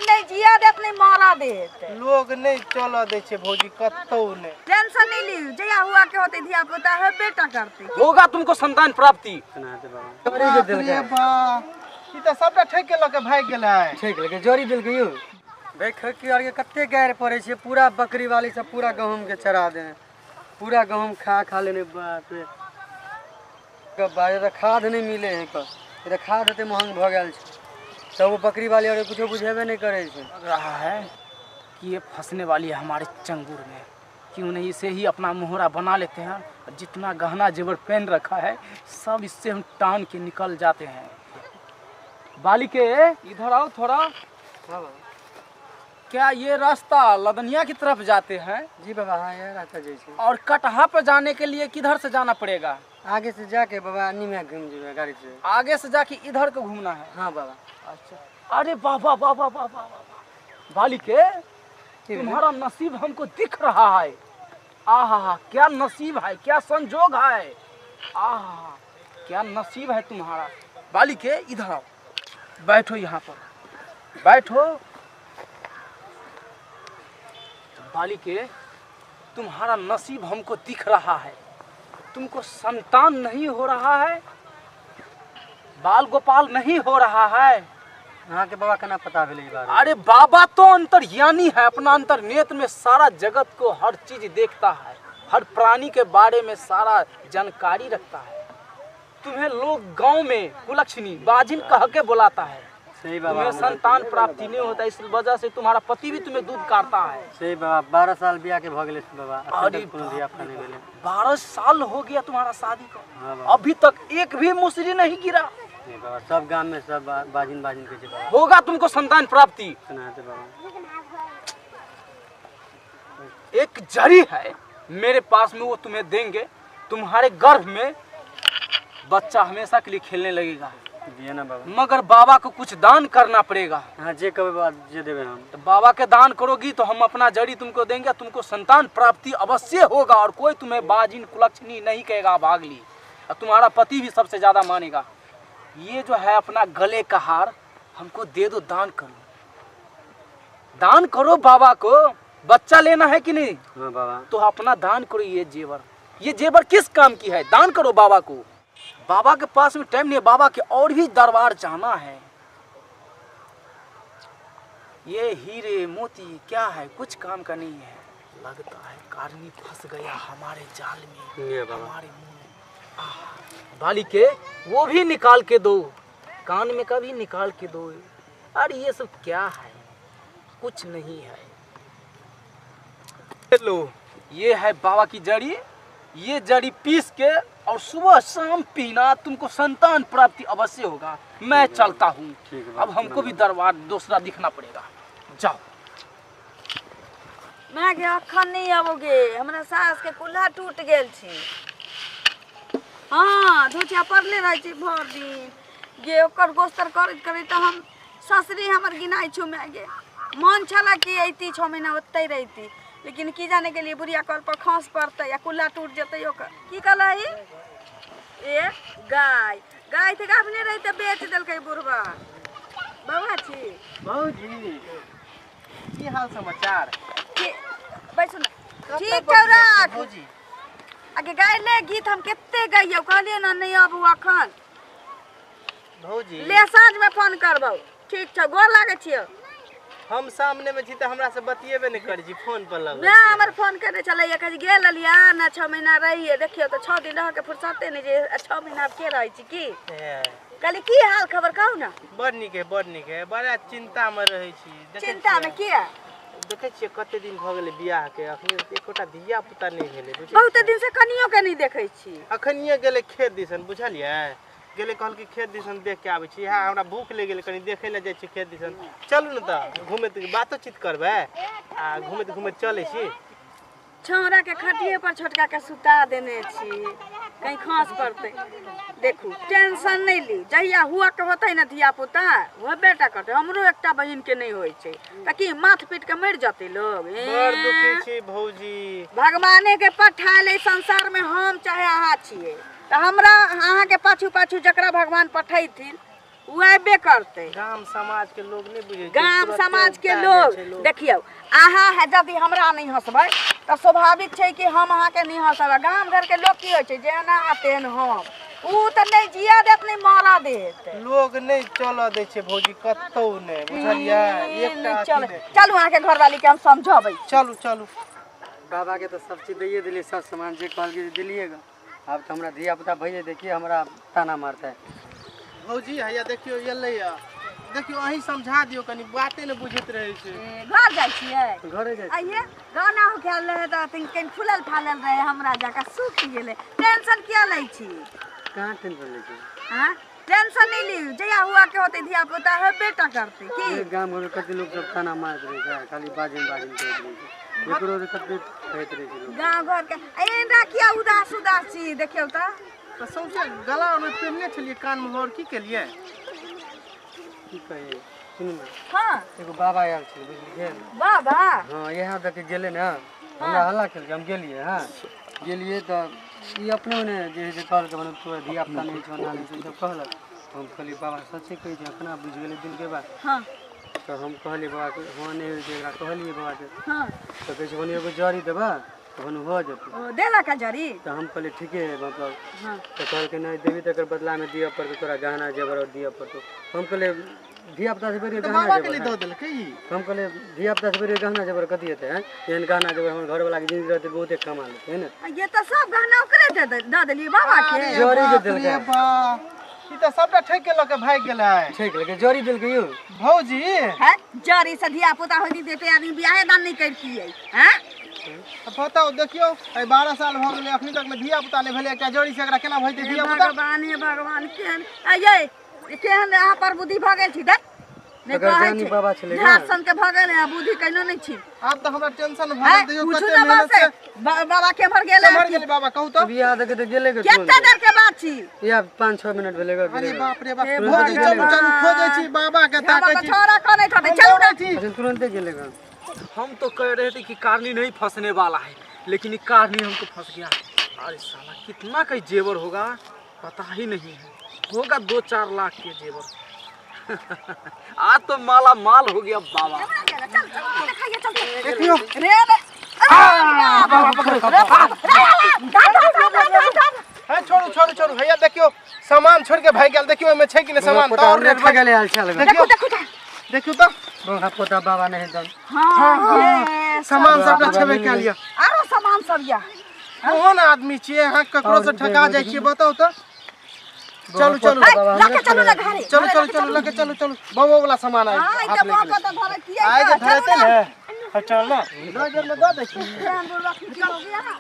नहीं जिया देत नहीं मारा देत। लोग नहीं चल दे छे भौजी कत्तो नहीं। टेंशन नहीं ली, जया हुआ के होते धिया पुता है बेटा करते। होगा तुमको संतान प्राप्ति। अरे बा ई त सबटा ठेक के लके भाग गेल है। ठीक लगे जोरी दिल के यू देख कि और के कत्ते गैर पड़े छे पूरा बकरी वाली सब पूरा गहूम के चरा दे पूरा गहूम खा लेने बाप रे बाहर खाद नहीं मिले है क खाद एते महंग भ गेल छे सब वो बकरी वाली और कुछ बुझेबे नहीं करे छे। रहा है कि ये फंसने वाली है हमारे चंगुर में, क्यों नहीं इसे ही अपना मोहरा बना लेते हैं। जितना गहना जेवर पहन रखा है सब इससे हम टान के निकल जाते हैं। बालिके इधर आओ थोड़ा। हाँ बाबा। क्या ये रास्ता लदनिया की तरफ जाते हैं? जी बाबा हाँ ये रास्ता जैसे। और कटहा पे जाने के लिए किधर से जाना पड़ेगा? आगे से जाके बाबा अन्नी में घूम जाए गाड़ी से। आगे से जाके इधर को घूमना है? हाँ बाबा। अच्छा। अरे बाबा बाबा बाबा बालिके तुम्हारा नसीब हमको दिख रहा है। आहा क्या नसीब है, क्या संजोग है। आहा क्या नसीब है तुम्हारा। बालिके इधर आओ, बैठो यहाँ पर बैठो। बालिके तुम्हारा नसीब हमको दिख रहा है। तुमको संतान नहीं हो रहा है, बाल गोपाल नहीं हो रहा है। हाँ के बाबा कना पता भेले बार। अरे बाबा तो अंतर्यामी है, अपना अंतर नेत्र में सारा जगत को हर चीज देखता है, हर प्राणी के बारे में सारा जानकारी रखता है। तुम्हें लोग गांव में कुलक्षणी बाजिन कह के बुलाता है। सही बाबा। तुम्हें संतान प्राप्ति नहीं होता, इस वजह से तुम्हारा पति भी तुम्हें दूध काटता है। सही बाबा 12 साल बियाह के भ गेले बाबा। अरे कोनो बियाह नहीं भेले। 12 साल हो गया तुम्हारा शादी को। हाँ बाबा। अभी तक एक भी मुसरी नहीं गिरा। नहीं बाबा सब गांव में सब बाजिन के छे बाबा। होगा तुमको संतान प्राप्ति। सुनाते बाबा। एक जड़ी है मेरे पास में, वो तुम्हें देंगे। तुम्हारे गर्भ में बच्चा हमेशा के लिए खेलने लगेगा। दिए ना बाबा। मगर बाबा को कुछ दान करना पड़ेगा। हाँ जे कबे बाबा जे देवे हम। तो बाबा के दान करोगी तो हम अपना जड़ी तुमको देंगे, तुमको संतान प्राप्ति अवश्य होगा। और कोई तुम्हें बाजिन कुलक्षणी नहीं कहेगा भागली, और तुम्हारा पति भी सबसे ज्यादा मानेगा। ये जो है अपना गले का हार हमको दे दो, दान करो, दान करो बाबा को। बच्चा लेना है कि नहीं? हाँ बाबा। तो अपना दान करो। ये जेवर किस काम की है? दान करो बाबा को। बाबा के पास में टाइम नहीं है, बाबा के और भी दरबार जाना है। ये हीरे मोती क्या है, कुछ काम का नहीं है। लगता है कारनी फंस गया हमारे जाल में, हमारे मुंह में। बालिके वो भी निकाल के दो, कान में का भी निकाल के दो। अरे ये सब क्या है, कुछ नहीं है। लो ये है बाबा की जड़ी। ये जड़ी पीस के और सुबह शाम पीना, तुमको संतान प्राप्ति अवश्य होगा। मैं चलता हूँ, अब हमको भी दरबार दूसरा दिखना पड़ेगा। जाओ। मैं के अखन नहीं आवोगे, हमरा सास के कुल्हा टूट गेल छी। हाँ धोतिया पड़ले रह छी भर दिन। गे ओकर गोस्तर करैत तो हम ससुरी हमर गिनाई छु। मैं गे मन छला कि अइती 6 महीना ओतै रहिती, लेकिन की जाने के लिए बुढ़िया कल पर खांस पड़ते या कुल्ला टूट जते ओकर। की कहलही? एक गाय थे अपने रही तो बेच दिलकै बुढ़वा। बाबा छी भौजी की हाल समाचार? बैसु ना। ठीक छौ राख भौजी। आगे गाय ले गीत हम केते गइयो, कहलिए ना नहीं आबू अखन। भौजी ले साँझ में फोन करबौ। ठीक छौ, गोर लागै छियौ। हम सामने में छी त हमरा से बतिएबे नहीं करै छी, फोन पर लग। ना हमर फोन करे चलैया कह गेल लिया ना 6 महीना रहिए। देखियो तो 6 दिन रह के फुर्सते नहीं जे 6 महीना के रहै छी की। कहली की हाल खबर कहू ना। बड़ नीक है, बड़ा चिंता में रहै छी। चिंता में किया? देखे छियै कते दिन भ गेलै बियाह के, अखनी एकोटा धिया पुता नहीं भेलै। बहुत दिन से कनियो के नहीं देखै छी। अखनिए गेलै खेत दिसन, बुझलियै? गेले कहल कि खेत दिसन देख के आबै छी। हाँ हमरा भूख लग गेलै, कनी देखे ले जाइ छी खेत दिसन। चलू न त घूमैत बातचीत करबै आ घूमैत चलै छी। छौरा के खटिए पर छोटका के सुता देने छी, कहीं खांस पड़ते। देखू टेंशन नहीं ली, जहिया हुआ के होते ना धिया पुता वो बेटा करते। हमरो एकटा बहिन के नहीं होय छै त की माथ पीट के मर जाते लोग। बड़ दुखी छी भौजी। भगवाने के पठायल है संसार में, हम चाहे अहाँ छिए। तो हमरा अहाँ के पाछू पाछू जकरा भगवान पठैथिन उ अयबे करते। गांव समाज के लोग नहीं बुझे गांव समाज के लोग देखियो अहाँ है यदि हमरा नहीं हंसबै तो स्वाभाविक छै कि हम अहाँ के नहीं हंसबै। गांव घर के लोग की होय छै जेना तेन हम उ त नहीं जिया देत नहीं मारा देत। लोग नहीं चल दे छे भौजी कतौ नहीं बुझलिया एकटा चल चलू अहाँ के घरवाली के हम समझाबै। चलू चलू बाबा के तो सब चीज दिए दिली, सब सामान जे कहल के दिलिएगा। अब तो हमरा धिया पुता भैया देखिए हमरा ताना मारता है। भौजी हैया देखियो एलै या देखियो अहीं समझा दियो कनी बाते न बुझैत रहे छे। घर जाय छियै घरे जाए आइए गाना हो खेल रहे त कहीं फुलल फालल रहे हमरा जाका सूख गेले। टेंशन किया लै छी? कहाँ टेंशन ले छी? हां टेंशन नहीं ली जया हुआ के होते धिया पुता है बेटा करते की ये गांव घर में कते लोग सब ताना मारत रहे छै, खाली बाजिन बाजिन करत रहे छै। एकरो रे कते कहत रहे छै लोग। गांव घर के ए राखिया उदास उदास छी देखियो त तो सौसे गला में पहनले छलिए कान में और की केलिए? की कहे सुनू ना, हां एगो बाबा आयल छै बुझलिए। बाबा हां यहाँ तक गेले ना हमरा हल्ला केल हम गेलिए। हां गेलिए तो ई अपने ने जे कहल के मतलब तोरा धिया पुता नहीं छौ ना नहीं सब कहलक। हम कहली बाबा सच्चे कहि छै अपना बुझ गेले दिल के बात। हां तो हम कहली बाबा के हां नहीं होय छै एकरा कहलिए बाबा के। हां तो कहै छै ओने एगो जड़ी देबा तहन हो जेतै। ओ देला का जरी तो हम कहले ठीके है मतलब। हां तो कहल के नहीं देवी तकर बदला में दिया पड़तो तोरा गहना जेवर और दिया पड़तो। हम कहले धिया पुता से बेरी तो गहना बाबा के जेवर लिए दो देल के ई हम कहले धिया पुता से बेरी गहना जेवर कथी हेतै हैं? एहन गहना जेवर हमर घर वाला के जिंदगी रहते बहुते कमा लेते है ना। ये तो सब गहना ओकरे दे देली बाबा के। जड़ी के देलकै। अरे बा ई त सबटा ठेक के लके भाग गेलै। ठीक लगे जड़ी देलकै यौ। भौजी है जरी से धिया पुता होती देते आदमी बियाहे दान नहीं करतियै हैं? बताओ देखियो ए 12 साल भ गेलै अखनी तक में धिया पुता नहीं भेलै एकटा जड़ी से एकरा केना भइते धिया पुता? भगवान हे भगवान केहन आये केहन यहाँ पर बुद्धि भ गेल छी देख नहीं अगर कहै जानी छै बाबा छलै ना। झार सन के भ गेल है बुद्धि कहिनो नहीं छी। अब तो हमरा टेंशन भ हैं? गेल देखियो पूछू कते ना मेहनत बात से से बाबा के मर गेले मर गेलै बाबा कहू तो। अब याद है तो गेले के केते देर के बात छी? या 5-6 मिनट भेलेगा अरे गेले। बाप रे बाप हे भौजी चलू भगवान। चलू खोजै छी बाबा के बाबा ताकै के छी। छोरा कने थते चलू ना। अच्छा तुरंत गेलेगा। हम तो कह रहे थे कि कारनी नहीं फंसने वाला है, लेकिन ये कारनी हमको फंस गया। अरे साला कितना का जेवर होगा पता ही नहीं है, होगा 2-4 लाख के जेवर। आज तो माला माल हो गया बाबा। देखियो रे रे है छोड़ू छोड़ू छोड़ू भैया देखियो सामान छोड़ के भाग गेल देखियो एमे छै कि नहीं सामान तो और रेट खा गेले हाल चाल। देखियो देखियो तो बड़ा पोता बाबा नहीं दन। हां सामान सबटा छेबे के लिया। आरो सामान सब या कौन आदमी छिए अहाँ ककरो से ठका जाइ छिए बताओ तो? चलू चलू लाके चलू ना घरे चलू चलू चलू लेके चलू चलू बाबा वाला सामान आइ हां आप इते लेके बाबा तो धरे किया आइ जे धरते ने चल ना नजर में दे दै छी। ध्यान रखी हो गया ना।